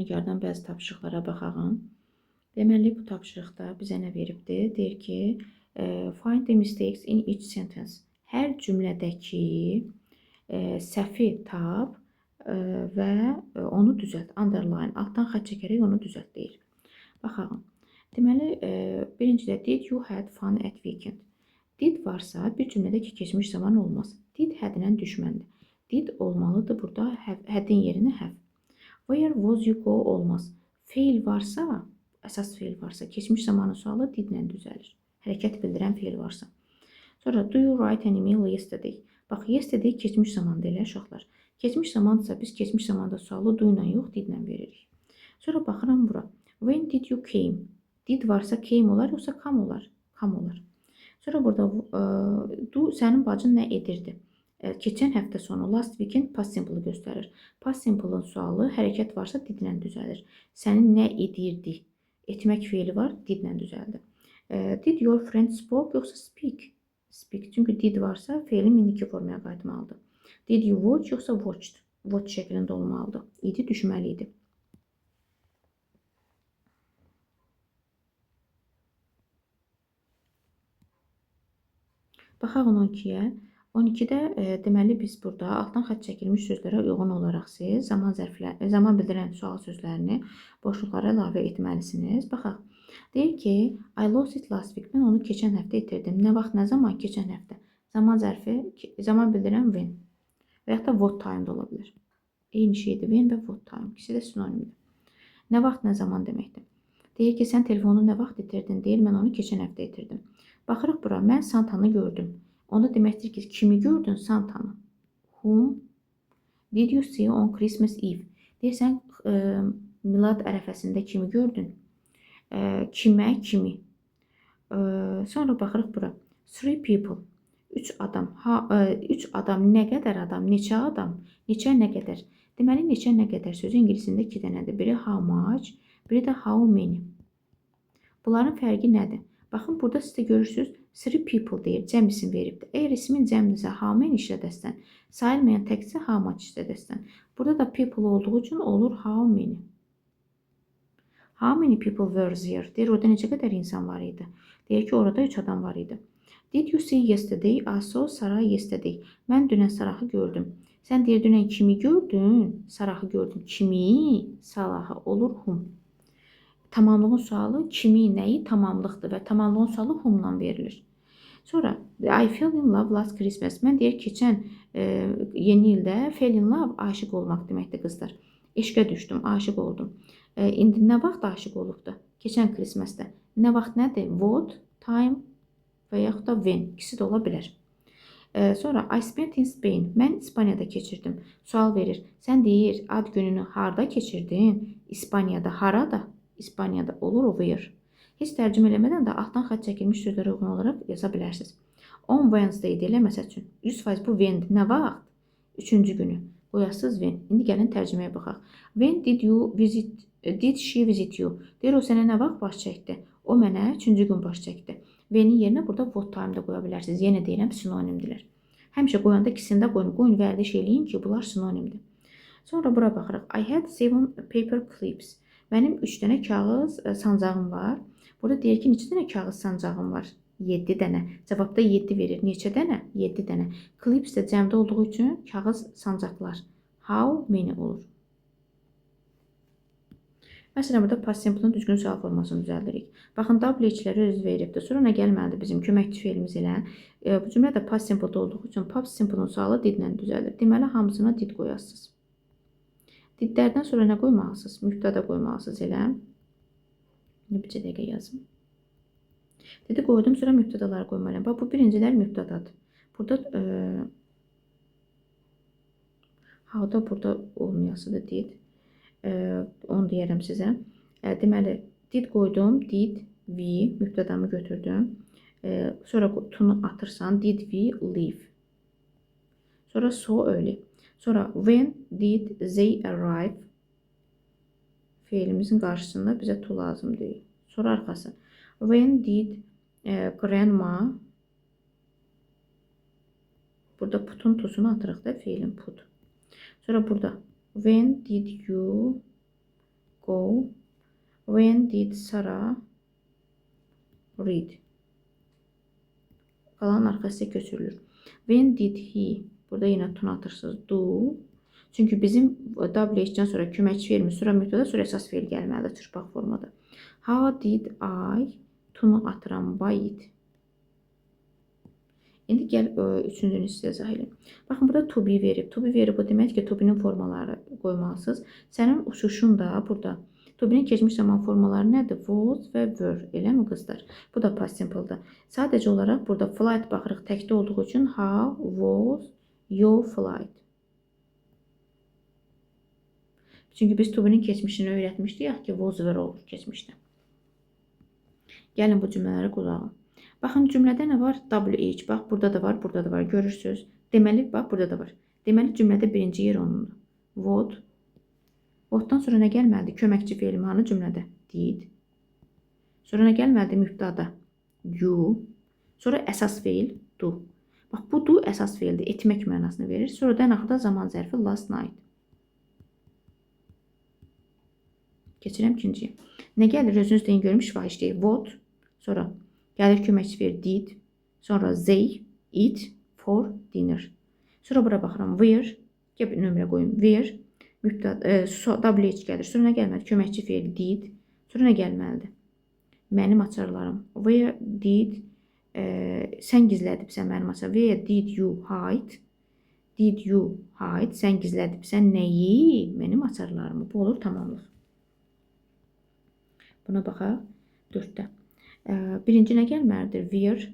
Yardan bəzi tapşırıqlara baxaq. Deməli, bu tapşırıqda bizə nə veribdir? Deyir ki, find the mistakes in each sentence. Hər cümlədəki səhvi tap və onu düzəlt. Underline, altdan xətt çəkərək onu düzəlt deyir. Baxaq. Deməli, birincidə did you had fun at weekend? Did varsa bir cümlədə ki, keçmiş zaman olmaz. Did həddən düşməndir. Did olmalıdır burada həddin yerinə have. Where was you go olmaz. Feil varsa, əsas feil varsa, keçmiş zamanın sualı didlə düzəlir. Hərəkət bildirən feil varsa. Sonra do you write an email yesterday? Bax, yesterday keçmiş zamanda elə uşaqlar. Keçmiş zamandırsa biz keçmiş zamanda sualı do ilə yox, didlə veririk. Sonra baxıram bura. When did you came? Did varsa came olar, yoxsa come olar? Come olar. Sonra burada do sənin bacın nə edirdi? Keçən həftə sonu last weekend past simple göstərir. Past simple'ın sualı hərəkət varsa didlə düzəlir. Sənin nə edirdi? Etmək feili var, didlə düzəldi. Did your friend spoke yoxsa speak? Speak. Çünki did varsa feilin indiki formaya qayıtmalıdır. Did you watch yoxsa watched? Watch şəklində olmalıdır. İdi düşməli idi. Baxaq 12-yə. 12-də deməli biz burada altdan xətt çəkilmiş sözlərə uyğun olaraq siz zaman bildirən sual sözlərini boşluqlara əlavə etməlisiniz. Baxaq. Deyir ki, I lost it last week. Mən onu keçən həftə itirdim. Nə vaxt, nə zaman? Keçən həftə. Zaman zərfi, zaman bildirən when. Və yaxud da what time da ola bilər. Eyni şeydir, when və what time. İkisi də sinonimdir. Nə vaxt, nə zaman deməkdir. Deyir ki, sən telefonu nə vaxt itirdin? Deyir, mən onu keçən həftə itirdim. Baxırıq bura, mən Santanı gördüm. Onda deməkdir ki, kimi gördün? Santanı. Whom did you see on Christmas Eve? Deyirsən, milad ərəfəsində kimi gördün? Kimə, kimi. Sonra baxırıq bura. Three people. Üç adam. Üç adam, nə qədər adam? Neçə adam? Neçə, nə qədər? Deməli, neçə, nə qədər sözü ingilisində 2 dənədir. Biri how much, biri də how many. Bunların fərqi nədir? Baxın, burada siz də görürsünüz, three people deyir, cəm isim veribdir. Əgər ismin cəmdirsə, how many işlədəsən, sayılmayan təkcə how much işlədəsən. Burada da people olduğu üçün olur how many. How many people were there? Deyir, orada necə qədər insan var idi? Deyir ki, orada 3 adam var idi. Did you see yesterday? I saw Sarah yesterday. Mən dünən Sarahı gördüm. Sən deyir, dünən kimi gördün? Sarahı gördüm. Kimi? Sarahı olur whom. Tamamlığın sualı kimi, nəyi tamamlıqdır və tamamlığın sualı whomla verilir. Sonra I fell in love last Christmas. Mən deyir, keçən yeni ildə fell in love aşiq olmaq deməkdir qızlar. Eşqə düşdüm, aşiq oldum. İndi nə vaxt aşiq olubdur? Keçən Christmasdə. Nə vaxt nədir? What, time və yaxud da when. İkisi də ola bilər. Sonra I spent in Spain. Mən İspaniyada keçirdim. Sual verir. Sən deyir, ad gününü harda keçirdin? İspaniyada, harada? İspaniyada olur where. Heç tərcümə eləmədən də altdan xətt çəkilmiş sözlərə uyğun olaraq yaza bilərsiniz. On Wednesday deyilə məsəl üçün. 100% bu whendir. Nə vaxt? 3-cü günü. Qoyasız when. İndi gəlin tərcüməyə baxaq. When did she visit you? Deyir, o sənə nə vaxt baş çəkdi? O mənə 3-cü gün baş çəkdi. When'in yerinə burada what time da qoya bilərsiniz. Yenə deyirəm, sinonimdirlər. Həmişə qoyanda ikisini də qoyun vərdiş eləyin ki, bunlar sinonimdir. Sonra bura baxırıq. I had 7 paper clips. Mənim 3 dənə kağız sancağım var. Burada deyir ki, neçə dənə kağız sancağım var? 7 dənə. Cavabda 7 verir. Neçə dənə? 7 dənə. Clips də cəmdə olduğu üçün kağız sancaqlar. How many olur? Məsələn, burada past simple-ın düzgün sual formasını düzəldirik. Baxın, WH-ləri öz veribdir. Sonra nə gəlməlidir bizim köməkçi feilimiz ilə? Bu cümlə də past simple-da olduğu üçün past simple-ın sualı didlə düzəlir. Deməli, hamısına did qoyasınız. Didlərdən sonra nə qoymalısınız? Mübtəda qoymalısınız elə. Bircə dəqiqə yazım. Dedi qoydum, sonra mübtədaları qoymalıyım. Bax, bu birincilər mübtədadır. Burada how-da burada olmayasıdır did. Onu deyərəm sizə. Deməli, did qoydum, did, we, mübtədamı götürdüm. Sonra to-nu atırsan, did we leave. Sonra so early. Sonra when did they arrive? Feilimizin qarşısında bizə to lazım deyil. Sonra arxası. When did grandma? Burada putun tosunu atırıq da feilin put. Sonra burada when did you go? When did Sarah read? Qalanın arxası köçürülür. When did he? Burada yine tun atırsınız. Do. Çünkü bizim WH-dən sonra köməkçi vermir, sonra mübtəda, sonra əsas feil gəlməlidir çırpaq formada. How did I? Tunu atıram by it. İndi gəl üçüncünü sizə izah edeyim. Baxın, burada to be verib. To be verib, o demək ki, to be-nin formaları qoymalısınız. Sənin uçuşun da burada. To be-nin keçmiş zaman formaları nədir? Was və were. Eləmi qızlar? Bu da past simple-dır. Sadəcə olaraq burada flight baxırıq təkdə olduğu üçün how was your flight? Çünki biz to be-nin keçmişini öyrətmişdik ki, was were olur keçmişdə. Gəlin bu cümlələri qulağın. Baxın, cümlədə nə var? WH. Bax, burada da var, burada da var. Görürsünüz. Deməli, bax, burada da var. Deməli, cümlədə birinci yer onundur. What. What'dan sonra nə gəlməlidir? Köməkçi feil hanı cümlədə? Did. Sonra nə gəlməlidir? Mübtəda. You. Sonra əsas feil. Do. Bax, bu do əsas feildir. Etmək mənasını verir. Sonra da axırda zaman zərfi last night. Keçirəm ikinciyə. Nə gəlir? Özünüz deyin, görmüş şifahiş deyil. What. Sonra gəlir köməkçi feil did. Sonra they eat for dinner. Sonra bura baxıram. Where. Gəl nömrə qoyum. Where. WH gəlir. Sonra nə gəlməlidir? Köməkçi feil did. Sonra nə gəlməlidir? Mənim açarlarım. Where did sən gizlədibsən mənim açarlarım. Where did you hide? Did you hide? Sən gizlədibsən nəyi? Mənim açarlarımı. Bu olur tamamlıq. Buna baxaq. 4-də. Birinci nə gəlməlidir? Where.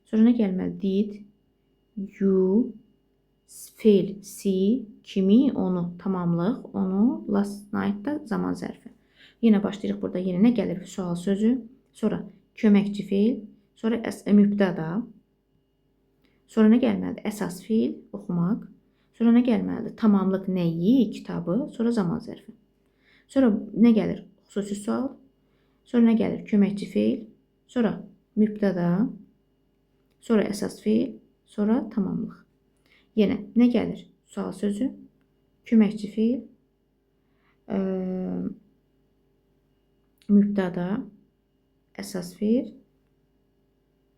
Sonra nə gəlməlidir? Did you feil see kimi, onu tamamlıq, onu last night-da zaman zərfi. Yenə başlayırıq burada. Yenə nə gəlir? Sual sözü. Sonra köməkçi feil. Sonra mübtəda. Sonra nə gəlməlidir? Əsas feil, oxumaq. Sonra nə gəlməlidir? Tamamlıq nəyi? Kitabı. Sonra zaman zərfi. Sonra nə gəlir? Xüsusi sual. Sonra nə gəlir? Köməkçi feil. Sonra mübtəda. Sonra əsas feil. Sonra tamamlıq. Yenə nə gəlir? Sual sözü. Köməkçi feil. Mübtəda. Əsas feil.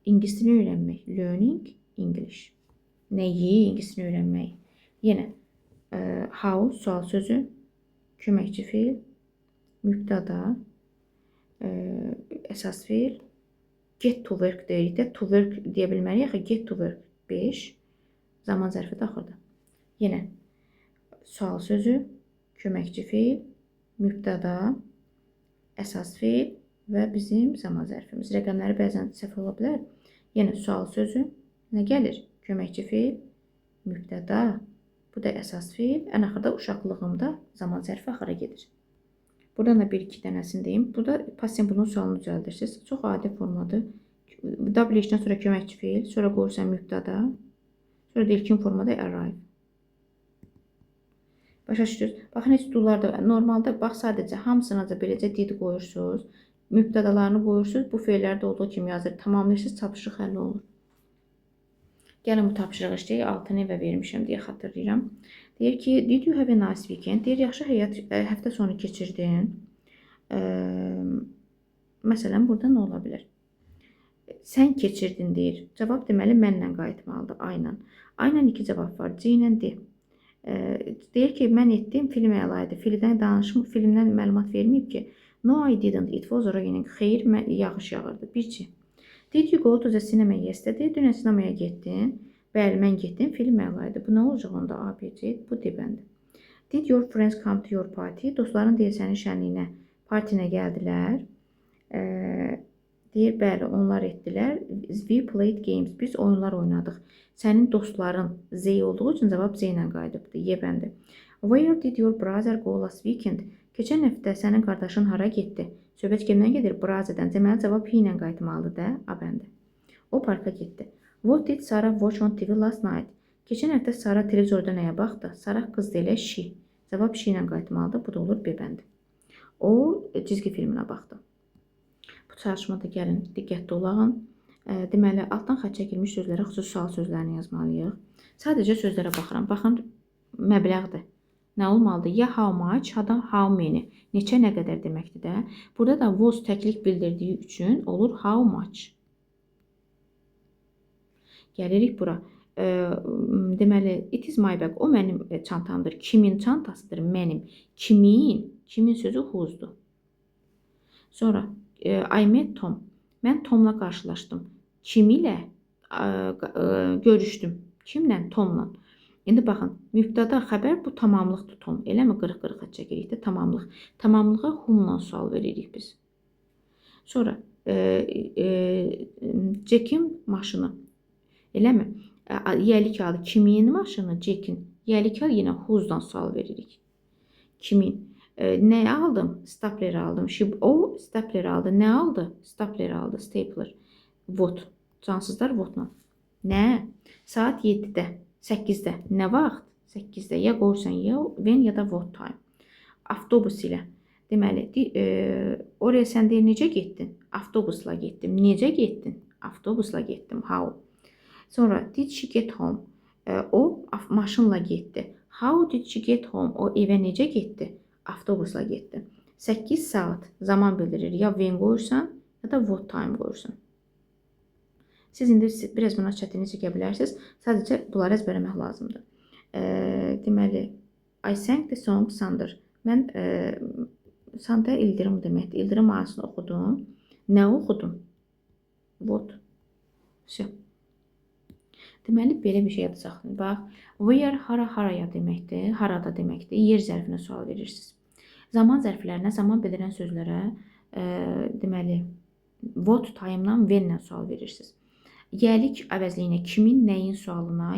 İngilis dilini öyrənmək. Learning English. Nəyi? İngilis dilini öyrənmək. Yenə how sual sözü. Köməkçi feil. Mübtəda. Əsas feil. Get to work deyirik də. To work deyə bilməliyik. Get to work. 5. Zaman zərfi də axırda. Yenə sual sözü. Köməkçi feil. Mübtəda. Əsas feil. Və bizim zaman zərfimiz. Rəqəmləri bəzən səhv ola bilər. Yenə sual sözü. Nə gəlir? Köməkçi feil. Mübtəda. Bu da əsas feil. Ən axırda uşaqlığımda zaman zərfi axıra gedir. Buradan da 1-2 dənəsini deyim. Burada past simple-nun sualını düzəldirsiniz. Çox adi formadır. WH-dən sonra köməkçi feil. Sonra qoyursan mübtəda. Sonra da ilkin formada arrive. Başa düşdünüz? Baxın, heç do-larda normalda bax sadəcə hamısına da beləcə did qoyursunuz. Mübtədalarını qoyursunuz. Bu feillərdə olduğu kimi yazır. Tamamlayırsınız, tapışıq həll olur. Gəlin bu tapışırıq işləyək. 6 nevə vermişəm deyə xatırlayıram. Deyir ki, did you have a nice weekend? Deyir, yaxşı həftə sonu keçirdin. Məsələn, burada nə ola bilər? Sən keçirdin deyir. Cavab deməli mənlə qayıtmalıdır. Ayla. Ayla 2 cavab var. C ilə D. Deyir ki, mən etdim, film əlaydı. Filmdən məlumat verməyib ki, no I didn't, it was raining. Xeyr, yağış yağırdı. 1C. Did you go to the cinema yesterday? Dünən sinemaya getdin. Bəli, mən getdim, film əlaydı. Bu nə olacaq onda? A, B, C, bu D bəndi. Did your friends come to your party? Dostların deyir sənin şənliyinə, partinə gəldilər. Deyir, bəli, onlar etdilər. We played games. Biz oyunlar oynadıq. Sənin dostların Z olduğu üçün cavab Z ilə qayıdıbdır. Y bəndi. Where did your brother go last weekend? Keçən həftə sənin qardaşın hara getdi? Söhbət kimdən gedir? Brother'dən. Deməli, cavab P ilə qayıtmalıdır da. A bəndi. O parka getdi. What did Sarah watch on TV last night? Keçən həftə Sarah televizorda nəyə baxdı? Sarah qız deyilə she. Cavab she ilə qayıtmalıdır. Bu da olur B bəndi. O cizgi filminə baxdı. Bu çalışmada gəlin, diqqətli olağın. Deməli, altdan xətt çəkilmiş sözlərə xüsusi sual sözlərini yazmalıyıq. Sadəcə sözlərə baxıram. Baxın, məbləğdir. Nə olmalıdır? Ya how much, ya da how many. Neçə, nə qədər deməkdir də. Burada da was təklik bildirdiyi üçün olur how much. Gəlirik bura. Deməli, it is my bag. O mənim çantamdır. Kimin çantasıdır? Mənim. Kimin? Kimin sözü whose'dur. Sonra I met Tom. Mən Tomla qarşılaşdım. Kim ilə görüşdüm? Kimlə? Tomla. İndi baxın, mübtəda xəbər bu tamamlıqdır Tom. Eləmi? 40-40 xətt çəkirik də tamamlıq. Tamamlığa whomla sual veririk biz. Sonra Jack'in maşını. Eləmi? Yəlik adı kimin maşını? Jack'in. Yəlik adı yenə whose'dan sual veririk. Kimin? Nə aldım? Stapler aldım. O stapler aldı. Nə aldı? Stapler aldı. Stapler. What. Cansızlar whatla. Nə? Saat 7-də. 8-də. Nə vaxt? 8-də. Ya qoyursan ya when ya da what time. Avtobus ilə. Deməli, oraya sən deyir necə getdin? Avtobusla getdim. Necə getdin? Avtobusla getdim. How? Sonra did she get home? O maşınla getdi. How did she get home? O evə necə getdi? Avtobusla getdi. 8 saat zaman bildirir. Ya when qoyursan ya da what time qoyursan. Siz indi biraz buna çətinlik çəkə bilərsiniz. Sadəcə bunları əzbərləmək lazımdır. Deməli, I sang the song Thunder. Mən Thunder ildırım deməkdir. İldırım mahnısını oxudum. Nə oxudum? What? Все. Deməli, belə bir şey yada saxlayın. Bax, where haraya deməkdir, harada deməkdir. Yer zərfinə sual verirsiniz. Zaman zərflərinə, zaman bildirən sözlərə deməli, what time-dan when-lə sual verirsiniz. Yəlik əvəzliyinə kimin, nəyin sualına,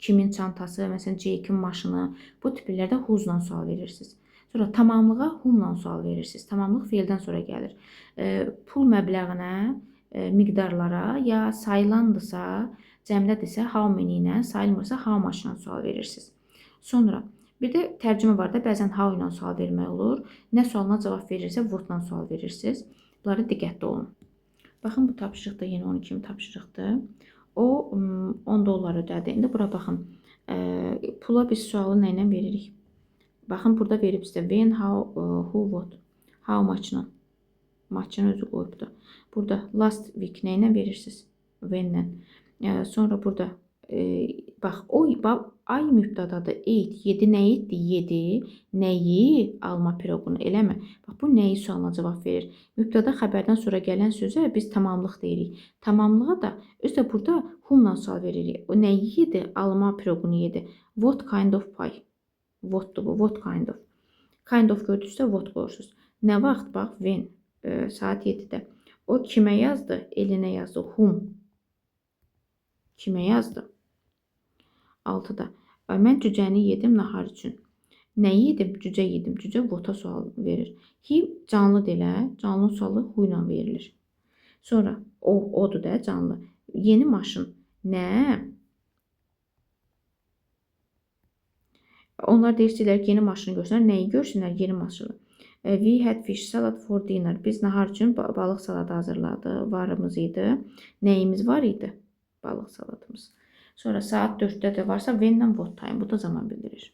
kimin çantası, məsələn, Jack'in maşını, bu tiplərdə whose-la sual verirsiniz. Sonra tamamlığa whom-la sual verirsiniz. Tamamlıq feildən sonra gəlir. Pul məbləğinə, miqdarlara ya sayılandısa, cəmlədirsə how many ilə, sayılmırsa how much-la sual verirsiniz. Sonra bir də tərcümə var da, bəzən how ilə sual vermək olur. Nə sualına cavab verirsə what-la sual verirsiniz. Bunlara diqqətli olun. Baxın, bu tapşırıq da yenə onun kimi tapşırıqdır. O 10 dollar ödədi. İndi bura baxın. Pula biz sualı nə ilə veririk? Baxın, burada verib sizə when, how, who, what, how much-la. Maçın özü qoyubdur. Burada last week nə ilə verirsiniz? When-lə. Sonra burada bax, ay mübtədadır. 7 nə etdi? 7. Nəyi? Alma piroqunu, eləmi? Bax, bu nəyi sualına cavab verir. Mübtəda xəbərdən sonra gələn sözə biz tamamlıq deyirik. Tamamlığa da özdə burada whom-la sual veririk. O nəyi yedi? Alma piroqunu yedi. What kind of pie? What'dur bu? What kind of? Kind of gördüksə what qoyursunuz. Nə vaxt? Bax, when. Saat 7-də. O kimə yazdı? Elinə yazdı. Whom. Kimə yazdı? 6-da. Mən cücəni yedim nahar üçün. Nə yedim? Cücə yedim. Cücə what-a sual verir. He canlı delə. Canlının sualı who ilə verilir. Sonra odur da canlı. Yeni maşın. Nə? Onlar deyirlər ki, yeni maşını görsünlər. Nəyi görsünlər? Yeni maşını. We had fish salad for dinner. Biz nahar üçün balıq saladı hazırladı. Varımız idi. Nəyimiz var idi? Balıq salatımız. Sonra saat 4-də də varsa when-lə what time. Bu da zaman bildirir.